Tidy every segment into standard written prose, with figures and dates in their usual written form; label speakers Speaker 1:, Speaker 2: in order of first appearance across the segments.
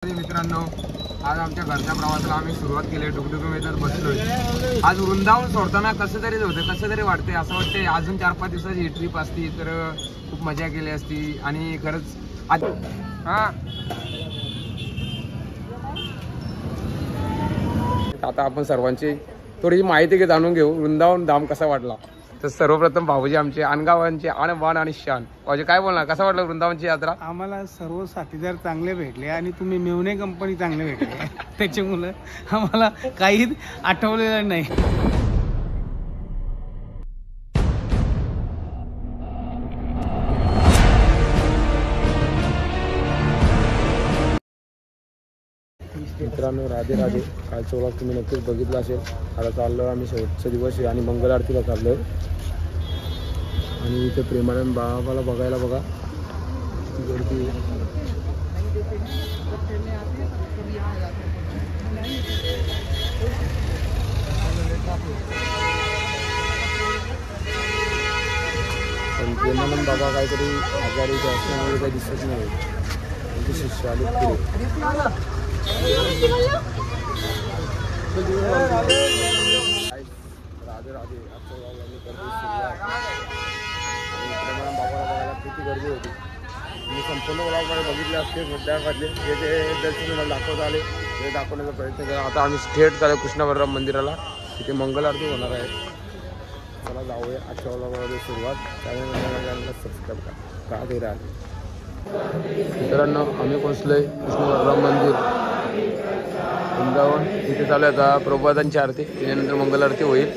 Speaker 1: मित्रांनो, आज आमच्या घरच्या प्रवासाला आम्ही सुरुवात केली. डुगडुगीमध्ये बसलोय. आज वृंदावन सोडताना कसं तरी होतं, कसं तरी वाटते. असं वाटते अजून 4-5 दिवसाची ट्रिप असती तर खूप मजा केली असती. आणि खरंच आज आता आपण सर्वांची थोडी माहिती जाणून घेऊ. वृंदावन धाम कसा वाटला. तर सर्वप्रथम भाऊजी आमचे अनगावांचे आणबाण आणि शान. भाऊजी काय बोलणार, कसं वाटलं वृंदावनची यात्रा?
Speaker 2: आम्हाला सर्व साथीदार चांगले भेटले आणि तुम्ही मेवणे कंपनी चांगले भेटले. त्याच्यामुळे आम्हाला काहीच आठवलेलं नाही.
Speaker 1: मित्रांनो, राधे राधे. कालचा व्लॉग तुम्ही नक्कीच बघितला असेल. आता चाललो आम्ही शेवटचा दिवस आहे आणि मंगल आरतीला चाललोय. आणि इथे प्रेमानंद बाबाला बघायला बघा किती गर्दी आहे. पण प्रेमानंद बाबा काहीतरी आजारी असल्यामुळे काही दिसत नाही. त्यांचे शिष्य आले पुढे. राधे राधे. प्रेमानंद बाबाला बघायला किती गर्दी होती. मी संपूर्ण व्लॉगमध्ये बघितले असते. मुद्द्यामधले जे जे दर्शन मला दाखवता आले ते दाखवण्याचा प्रयत्न केला. आता आम्ही थेट चालू कृष्ण बलराम मंदिराला. तिथे मंगल आरती होणार आहे. चला जाऊया. आजच्या व्लॉगमध्ये सुरुवात. चॅनलला सबस्क्राईब करा. राधे राधे. मित्रांनो, आम्ही पोहोचलोय कृष्ण बलराम मंदिर वृंदावन. तिथे चालू आहे आता प्रभातांची आरती. त्याच्यानंतर मंगल आरती होईल.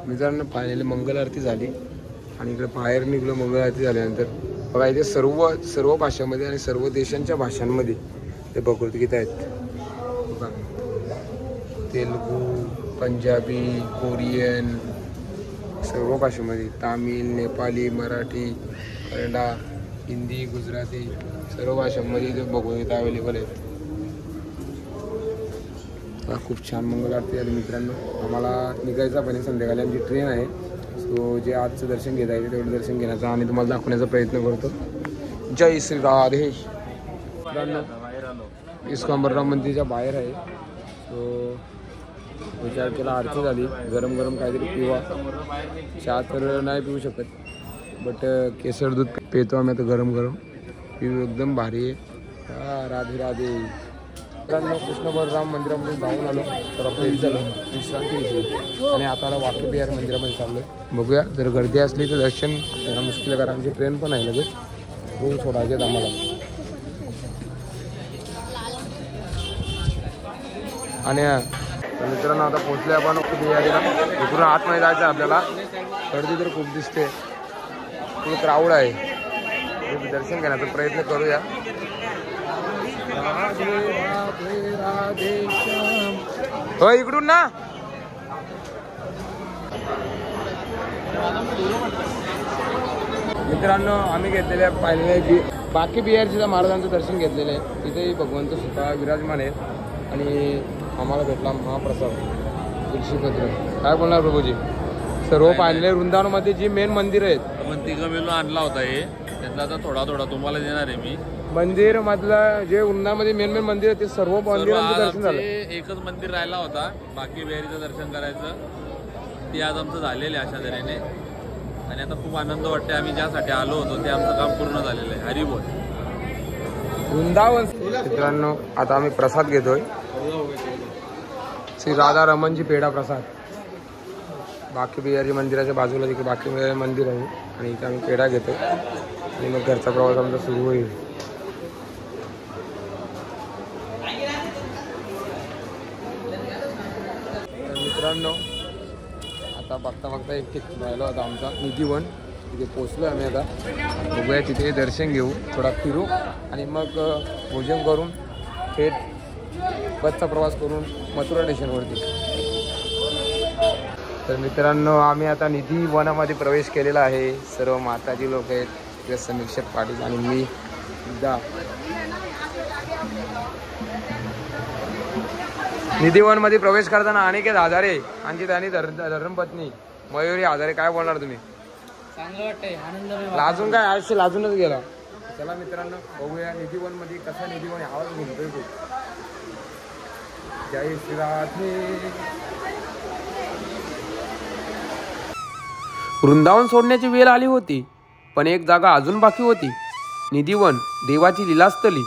Speaker 1: मित्रांनो, फायनली मंगल आरती झाली आणि इकडे बाहेर निघलो. मंगल आरती झाल्यानंतर बघा इथे सर्व भाषांमध्ये आणि सर्व देशांच्या भाषांमध्ये ते भगवद्गीता आहेत. बघा, तेलुगू, पंजाबी, कोरियन, सर्व भाषेमध्ये, तामिळ, नेपाली, मराठी, कन्नडा, हिंदी, गुजराती, सर्व भाषांमध्ये इथे भगवद्गीता अवेलेबल आहेत. खूप छान मंगल आरती झाली. मित्रांनो, आम्हाला निघायचा पण संध्याकाळी आमची ट्रेन आहे. सो जे आजचं दर्शन घेता येते तेवढं दर्शन घेण्याचा आणि तुम्हाला दाखवण्याचा प्रयत्न करतो. जय श्री राधे. मित्रांनो, इस्कॉन बलराम मंदिरच्या बाहेर आहे. सो विचार केला आरती झाली, गरम गरम काहीतरी पिवा. चहा तर नाही पिऊ शकत, बट केसर दूध पितो आम्ही आता गरम गरम. पिऊ एकदम भारी आहे. राधे राधे. मित्रांनो, कृष्ण बलराम मंदिरामध्ये जाऊन आलो तर आपलं झालं विश्रांती घेतली आणि आता वाकी बिहार मंदिरामध्ये चाललो आहे. बघूया, जर गर्दी असली तर दर्शन त्यांना मुश्किल आहे, कारण आमची ट्रेन पण आहे लगेच. रूम सोडायचे आहेत आम्हाला. आणि मित्रांनो, आता पोहोचले आपण वाकी बिहारीला. इकडून आतमध्ये जायचं आहे आपल्याला. गर्दी तर खूप दिसते, खूप क्राऊड आहे. दर्शन घेण्याचा प्रयत्न करूया. हो, इकडून ना. मित्रांनो, आम्ही घेतलेले पाहिले बाकी बिहारच्या महाराजांचं दर्शन घेतलेलं आहे. तिथेही भगवंत स्वतः विराजमान आहेत आणि आम्हाला भेटला महाप्रसाद तुळशीपत्र. काय बोलणार प्रभूजी? सर्व पाहिले वृंदावनमध्ये जी मेन मंदिर आहेत.
Speaker 3: आपण तिघं मिळून आणला होता हे. त्यातला आता थोडा तुम्हाला देणार आहे मी.
Speaker 1: मंदिर मधलं जे वृंदावनमध्ये मेन मंदिर आहे ते सर्व मंदिरांचं दर्शन झालं.
Speaker 3: एकच मंदिर राहिला होता बाकी बिहारीचं दर्शन करायचं. ते आज आमचं झालेलं आहे अशा तऱ्हेने. आणि आता खूप आनंद वाटते. आम्ही ज्यासाठी आलो होतो ते आमचं काम पूर्ण झालेलं आहे. हरिबोल.
Speaker 1: वृंदावन. मित्रांनो, आता आम्ही प्रसाद घेतोय. श्री राधा रमणजी पेढा प्रसाद. बाकी बिहारी मंदिराच्या बाजूला तिकडे बाकी मंदिर आहे आणि इथे आम्ही पेढा घेतो आणि मग घरचा प्रवास आमचा सुरू होईल. मित्रांनो आता बघता एक ठिकाण राहिला होता आमचा निधीवन, तिथे पोचलो आम्ही आता. बघूया तिथे दर्शन घेऊ, थोडा फिरू आणि मग भोजन करून थेट बसचा प्रवास करून मथुरा स्टेशनवरती. तर मित्रांनो आम्ही आता निधी वनामध्ये प्रवेश केलेला आहे. सर्व माताजी लोक आहेत, तिथे समीक्षक पाटील आणि मी सुद्धा. निधीवनमध्ये प्रवेश करताना अनेक हजारे आणि त्यांनी धर्मपत्नी मयुरी हजारे, काय बोलणार तुम्ही?
Speaker 2: चांगलं वाटतंय, आनंद.
Speaker 1: लाजून काय आयुष्य लाजूनच गेला. चला मित्रांनो बघूया निधीवनमध्ये कसा निधीवन आवाज म्हणतोय खूप. जय श्री राधे.
Speaker 4: वृंदावन सोडण्याची वेळ आली होती, पण एक जागा अजून बाकी होती. निधीवन, देवाची लीलास्थली,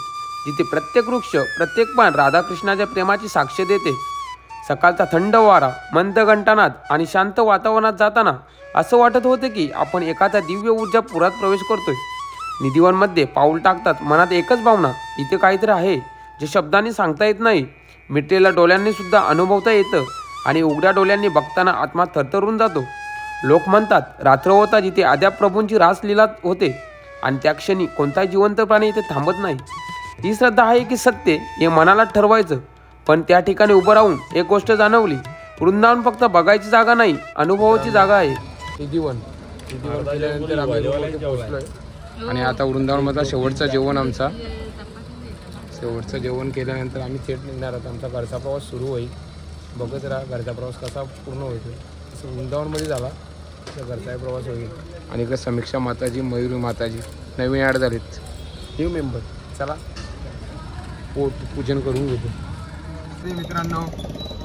Speaker 4: जिथे प्रत्येक वृक्ष, प्रत्येक पान राधाकृष्णाच्या प्रेमाची साक्ष देते. सकाळचा थंड वारा, मंद घंटानाद आणि शांत वातावरणात जाताना असं वाटत होते की आपण एखाद्या दिव्य ऊर्जा पुरात प्रवेश करतोय. निधीवनमध्ये पाऊल टाकतात मनात एकच भावना, इथे काहीतरी आहे जे शब्दांनी सांगता येत नाही. मिटलेल्या डोळ्यांनी सुद्धा अनुभवता येतं आणि उघड्या डोळ्यांनी बघताना आत्मा थरथरून जातो. लोक म्हणतात रात्र होता जिथे अद्याप प्रभूंची रासलीला होते आणि त्या क्षणी कोणताही जिवंत प्राणी इथे थांबत नाही. ही श्रद्धा आहे की सत्य हे मनाला ठरवायचं. पण त्या ठिकाणी उभं राहून एक गोष्ट जाणवली, वृंदावन फक्त बघायची जागा नाही, अनुभवाची जागा आहे.
Speaker 1: निधीवन केल्यानंतर आम्ही पोहोचलोय आणि आता वृंदावनमधला शेवटचं जेवण आमचा. शेवटचं जेवण केल्यानंतर आम्ही थेट निघणार आहोत. आमचा घरचा प्रवास सुरू होईल. बघत राहा घरचा प्रवास कसा पूर्ण होतो. असं वृंदावनमध्ये झाला तर घरचाही प्रवास होईल. आणि इकडे समीक्षा माताजी, मयुरी माताजी नवीन ॲड झालीत, न्यू मेंबर. चला पोट पूजन करून घेतो. मित्रांनो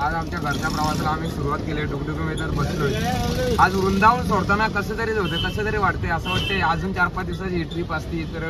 Speaker 1: आज आमच्या घरच्या प्रवासाला आम्ही सुरुवात केली. डुकडुकीमध्ये बसलोय. आज वृंदावन सोडताना कसं तरी होतं, कसं तरी वाटते. असं वाटते अजून 4-5 दिवसाची ही ट्रिप असती तर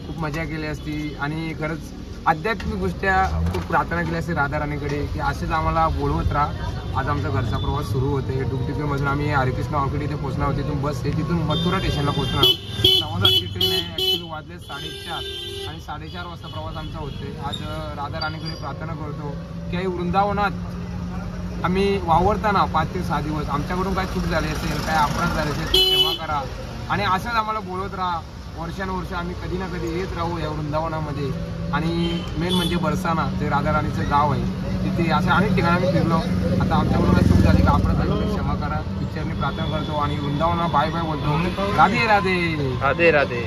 Speaker 1: खूप मजा केली असती आणि खरंच आध्यात्मिक गोष्टी खूप प्रार्थना केली असते राधाराणीकडे की असेच आम्हाला बोलवत राहा. आज आमचा घरचा प्रवास सुरू होते. डुकडुकीमधून आम्ही हरिकृष्ण ऑर्किड इथे पोहोचणार होते. तिथून बस आहे, तिथून मथुरा स्टेशनला पोहोचणार. 9:10ची ट्रेन आहे. ॲक्च्युली वाजले 4:30 आणि 4:30 वाजता प्रवास आमचा होते. आज राधाराणीकडे प्रार्थना करतो की वृंदावनात आम्ही वावरताना 5 ते 6 दिवस आमच्याकडून काय चूक झाली असेल, काय अपराध झाले असेल क्षमा करा आणि असंच आम्हाला बोलवत राहा. वर्षानुवर्ष आम्ही कधी ना कधी येत राहू या वृंदावनामध्ये. आणि मेन म्हणजे बरसाना जे राधाराणीचं गाव आहे तिथे अशा अनेक ठिकाणी आम्ही फिरलो. आता आमच्याकडून काय चूक झाली का अपराध झाली क्षमा करा. पिक्चरने प्रार्थना करतो आणि वृंदावना बाय बाय बोलतो. राधे राधे
Speaker 4: राधे राधे.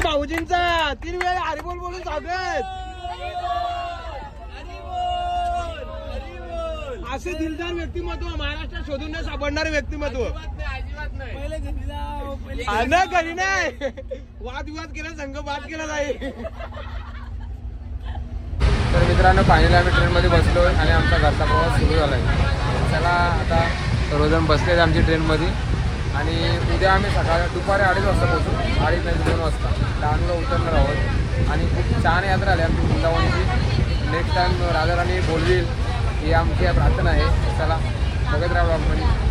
Speaker 2: भाऊजींचा 3 वेळा हरिबोल बोलून स्वागत. असे दिलदार व्यक्तिमत्व महाराष्ट्रात शोधून नाही सापडणारे व्यक्तिमत्व. घरी नाही वादविवाद केला, संघ बाद केला नाही.
Speaker 1: तर मित्रांनो फायनली आम्ही ट्रेनमध्ये बसलो आणि आमचा घरचा प्रवास सुरू झाला आहे. चला आता सर्वजण बसलेत आमची ट्रेनमध्ये आणि उद्या आम्ही दुपारी 2:30 वाजता पोहोचू. 2:30 नाही 2 वाजता डहाणूला उतरणार आहोत. आणि खूप छान यात्रा आली आमची वृंदावनची. नेक्स्ट टाइम राधाराणी बोलवील ही आमची प्रार्थना आहे. चला बघत राहा ब्लॉगमध्ये.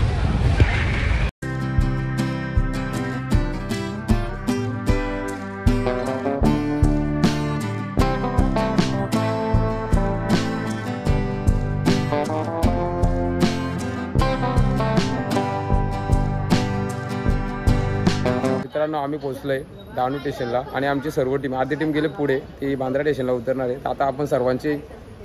Speaker 1: मित्रांनो आम्ही पोहोचलोय डहाणू स्टेशनला आणि आमची सर्व टीम आधी टीम गेले पुढे, ती बांद्रा स्टेशनला उतरणार आहे. आता आपण सर्वांची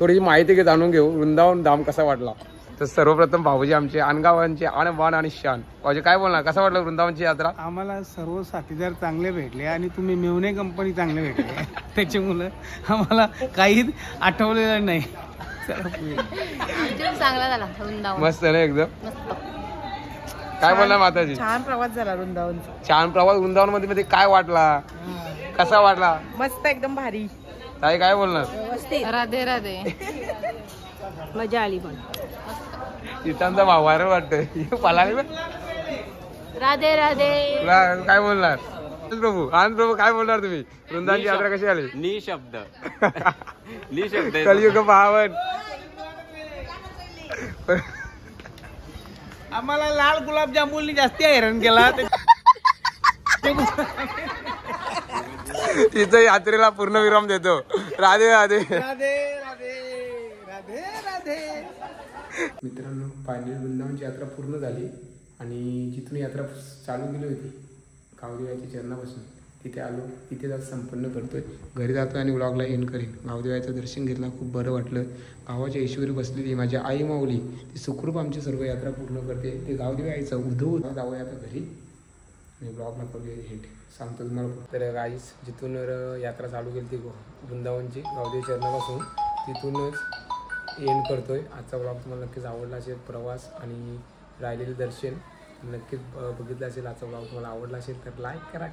Speaker 1: थोडीशी माहिती जाणून घेऊ वृंदावन धाम कसा वाटला. तर सर्वप्रथम भाऊजी आमचे अनगावांचे आणबाण आणि शान. भाऊजी काय बोलणार, कसा वाटला वृंदावनची यात्रा?
Speaker 2: आम्हाला सर्व साथीदार चांगले भेटले आणि तुम्ही मेवणे कंपनी चांगले भेटले त्याच्यामुळं आम्हाला काहीच आठवलेलं नाही.
Speaker 5: चांगला झाला वृंदावन,
Speaker 1: मस्त ना एकदम.
Speaker 5: मस्त.
Speaker 1: काय बोलणार माताजी?
Speaker 6: छान प्रवास झाला वृंदावन,
Speaker 1: छान प्रवास. वृंदावन मध्ये काय वाटला, कसा वाटला?
Speaker 6: मस्त एकदम भारी.
Speaker 1: ताई काय बोलणार?
Speaker 5: राधे राधे.
Speaker 6: मजा आली पण.
Speaker 1: तिथांचा भाव व्हायरल वाटतोय पलाली.
Speaker 5: राधे राधे.
Speaker 1: काय बोलणार प्रभू? आनंद प्रभू काय बोलणार तुम्ही? वृंदावनची यात्रा कशी आली?
Speaker 3: निशब्द निशब्द
Speaker 1: कलियुग पावन.
Speaker 2: आम्हाला लाल गुलाबजामुननी जास्ती हैराण केला.
Speaker 1: तिचं यात्रेला पूर्ण विराम देतो. राधे राधे.
Speaker 2: राधे राधे राधे राधे.
Speaker 1: मित्रांनो फायनली वृंदावनची यात्रा पूर्ण झाली आणि जिथून यात्रा चालू केली होती गावदेवाच्या चरणापासून तिथे आलो, तिथे जात संपन्न करतोय. घरी जातो आणि व्लॉगला एंड करीन. गावदेवाचं दर्शन घेतलं, खूप बरं वाटलं. भावाच्या ईश्वरी बसलेली माझी आई माऊली, ती सुखरूप आमची सर्व यात्रा पूर्ण करते. ते गावदेवी आईचं उद्धव जावं आता घरी आणि ब्लॉगला करूया एंड. सांगतो तुम्हाला. तर गाईस जिथून यात्रा चालू केली ती वृंदावनची गावदेवी चरणापासून, तिथूनच एंड करतोय. आजचा ब्लॉग तुम्हाला नक्कीच आवडला असेल. प्रवास आणि राहिलेले दर्शन नक्कीच बघितलं असेल. आजचा ब्लॉग तुम्हाला आवडला असेल तर लाईक करा.